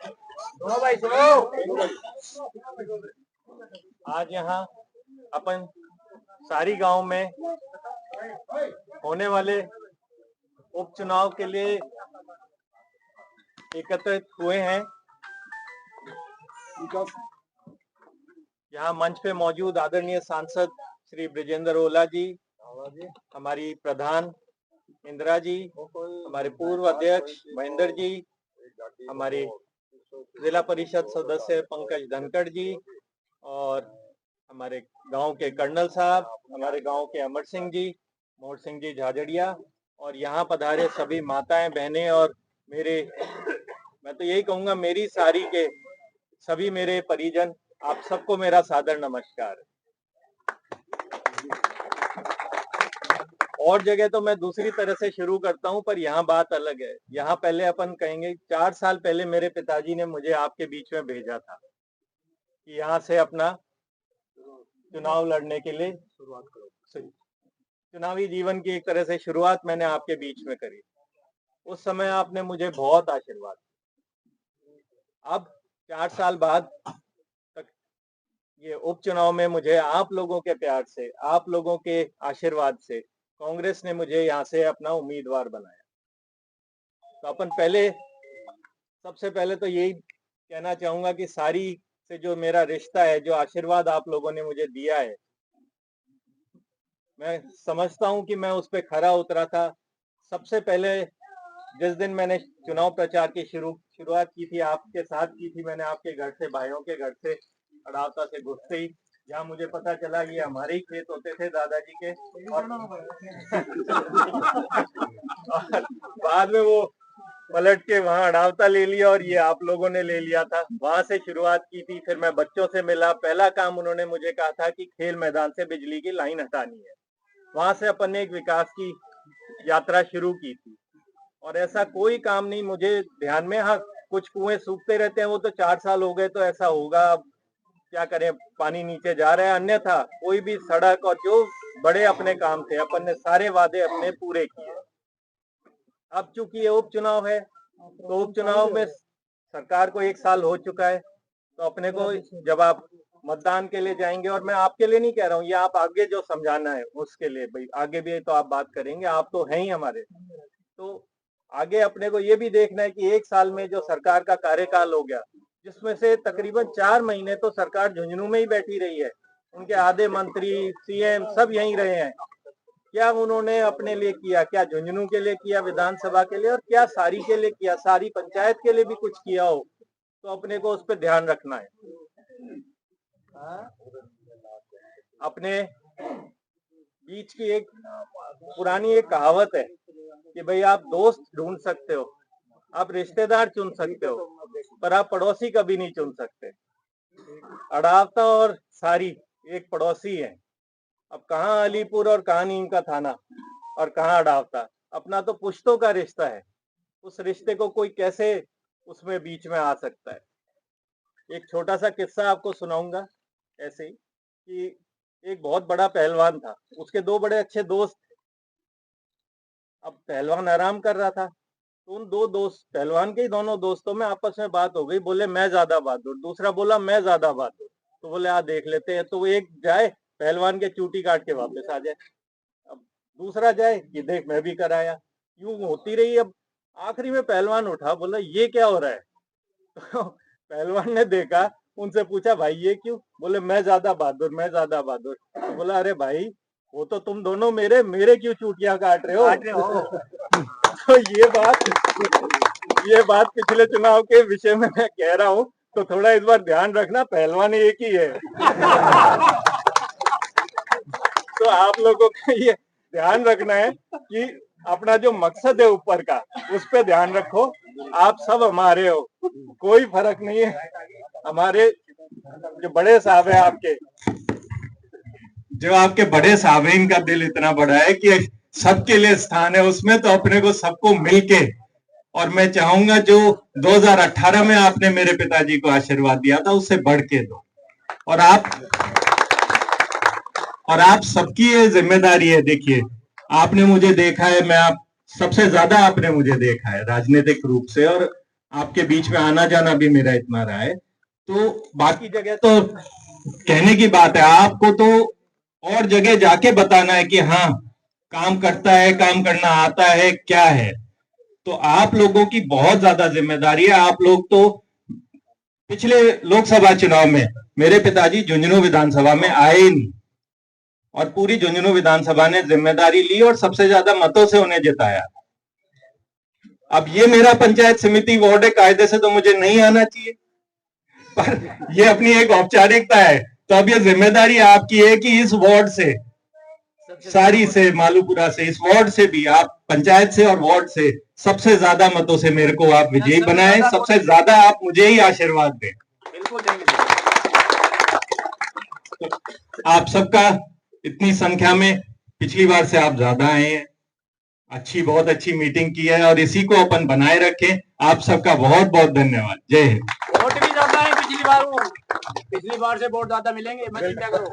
सुनो भाई सुनो। आज यहाँ अपन सारी गांव में होने वाले उपचुनाव के लिए एकत्रित हुए हैं। यहाँ मंच पे मौजूद आदरणीय सांसद श्री ब्रिजेंद्र ओला जी, हमारी प्रधान इंदिरा जी, हमारे पूर्व अध्यक्ष महेंद्र जी, हमारे जिला परिषद सदस्य पंकज धनखड़ जी और हमारे गांव के कर्नल साहब, हमारे गांव के अमर सिंह जी, मोहर सिंह जी झाझड़िया और यहाँ पधारे सभी माताएं बहनें और मेरे, मैं तो यही कहूंगा मेरी सारी के सभी मेरे परिजन, आप सबको मेरा सादर नमस्कार। और जगह तो मैं दूसरी तरह से शुरू करता हूं, पर यहाँ बात अलग है। यहाँ पहले अपन कहेंगे 4 साल पहले मेरे पिताजी ने मुझे आपके बीच में भेजा था कि यहाँ से अपना चुनाव लड़ने के लिए शुरुआत करो। चुनावी जीवन की एक तरह से शुरुआत मैंने आपके बीच में करी। उस समय आपने मुझे बहुत आशीर्वाद दिया। अब 4 साल बाद तक ये उपचुनाव में मुझे आप लोगों के प्यार से, आप लोगों के आशीर्वाद से कांग्रेस ने मुझे यहाँ से अपना उम्मीदवार बनाया। तो अपन सबसे पहले तो यही कहना चाहूंगा कि सारी से जो मेरा रिश्ता है, जो आशीर्वाद आप लोगों ने मुझे दिया है, मैं समझता हूं कि मैं उस पर खरा उतरा था। सबसे पहले जिस दिन मैंने चुनाव प्रचार की शुरुआत की थी, आपके साथ की थी, मैंने आपके घर से, भाइयों के घर से अड़ावता से घुसते ही जहाँ मुझे पता चला ये हमारे ही खेत होते थे दादाजी के, और बाद में वो पलट के वहाँ अड़ावता ले लिया और ये आप लोगों ने ले लिया था। वहां से शुरुआत की थी। फिर मैं बच्चों से मिला। पहला काम उन्होंने मुझे कहा था कि खेल मैदान से बिजली की लाइन हटानी है। वहां से अपन ने एक विकास की यात्रा शुरू की थी और ऐसा कोई काम नहीं मुझे ध्यान में, हाँ कुछ कुएं सूखते रहते हैं, वो तो 4 साल हो गए तो ऐसा होगा, क्या करें, पानी नीचे जा रहा है। अन्यथा कोई भी सड़क और जो बड़े अपने काम थे, अपन ने सारे वादे अपने पूरे किए। अब चूंकि ये उपचुनाव है तो उपचुनाव में सरकार को 1 साल हो चुका है, तो अपने को जब आप मतदान के लिए जाएंगे, और मैं आपके लिए नहीं कह रहा हूँ, ये आप आगे जो समझाना है उसके लिए, भाई आगे भी तो आप बात करेंगे, आप तो हैं ही हमारे, तो आगे अपने को ये भी देखना है कि 1 साल में जो सरकार का कार्यकाल हो गया, जिसमें से तकरीबन 4 महीने तो सरकार झुंझुनू में ही बैठी रही है, उनके आधे मंत्री सीएम सब यहीं रहे हैं, क्या उन्होंने अपने लिए किया? क्या झुंझुनू के लिए किया, विधानसभा के लिए, और क्या सारी के लिए किया? सारी पंचायत के लिए भी कुछ किया हो तो अपने को उस पर ध्यान रखना है। अपने बीच की एक पुरानी एक कहावत है कि भाई आप दोस्त ढूंढ सकते हो, आप रिश्तेदार चुन सकते हो, पर आप पड़ोसी कभी नहीं चुन सकते। अड़ावता और सारी एक पड़ोसी है। अब कहाँ अलीपुर और कहाँ नीम का थाना और कहाँ अड़ावता, अपना तो पुश्तों का रिश्ता है। उस रिश्ते को कोई कैसे उसमें बीच में आ सकता है? एक छोटा सा किस्सा आपको सुनाऊंगा ऐसे ही, कि एक बहुत बड़ा पहलवान था, उसके 2 बड़े अच्छे दोस्त। अब पहलवान आराम कर रहा था तो उन 2 दोस्त, पहलवान के ही दोनों दोस्तों में आपस में बात हो गई। बोले मैं ज्यादा बहादुर, दूसरा बोला मैं ज्यादा बहादुर। तो बोले आ देख लेते हैं। तो एक जाए पहलवान के चूटी काट के वापस आ जाए, अब दूसरा जाए कि देख मैं भी कराया, यूं होती रही। अब आखिरी में पहलवान उठा, बोला ये क्या हो रहा है? तो पहलवान ने देखा, उनसे पूछा भाई ये क्यों? बोले मैं ज्यादा बहादुर, मैं ज्यादा बहादुर। तो बोला अरे भाई वो तो तुम दोनों मेरे क्यों चूटियां काट रहे हो? तो ये बात पिछले चुनाव के विषय में मैं कह रहा हूँ, तो थोड़ा इस बार ध्यान रखना, पहलवान एक ही है। तो आप लोगों को ये ध्यान रखना है कि अपना जो मकसद है ऊपर का, उस पे ध्यान रखो। आप सब हमारे हो, कोई फर्क नहीं है। हमारे जो बड़े साहब है, आपके बड़े साहब है, इनका दिल इतना बड़ा है कि सबके लिए स्थान है उसमें, तो अपने को सबको मिलके, और मैं चाहूंगा जो 2018 में आपने मेरे पिताजी को आशीर्वाद दिया था उससे बढ़ के दो। और आप सबकी ये जिम्मेदारी है। देखिए आपने मुझे देखा है, मैं आप सबसे ज्यादा आपने मुझे देखा है राजनीतिक रूप से, और आपके बीच में आना जाना भी मेरा इतना रहा है, तो बाकी जगह तो कहने की बात है, आपको तो और जगह जाके बताना है कि हाँ काम करता है, काम करना आता है, क्या है। तो आप लोगों की बहुत ज्यादा जिम्मेदारी है। आप लोग तो पिछले लोकसभा चुनाव में मेरे पिताजी झुंझुनू विधानसभा में आए ही नहीं, और पूरी झुंझुनू विधानसभा ने जिम्मेदारी ली और सबसे ज्यादा मतों से उन्हें जिताया। अब ये मेरा पंचायत समिति वार्ड है, कायदे से तो मुझे नहीं आना चाहिए, पर ये अपनी एक औपचारिकता है। तो अब ये जिम्मेदारी आपकी है कि इस वार्ड से, सारी से, मालूपुरा से, इस वार्ड से भी, आप पंचायत से और वार्ड से सबसे ज्यादा मतों से मेरे को आप विजयी बनाएं, सबसे ज्यादा आप मुझे ही आशीर्वाद दें। बिल्कुल देंगे। आप सबका इतनी संख्या में पिछली बार से आप ज्यादा आए हैं, बहुत अच्छी मीटिंग की है और इसी को अपन बनाए रखें। आप सबका बहुत बहुत धन्यवाद। जय हिंद। वोट भी ज्यादा है पिछली बार से वोट ज्यादा मिलेंगे। मैं चिंता करो।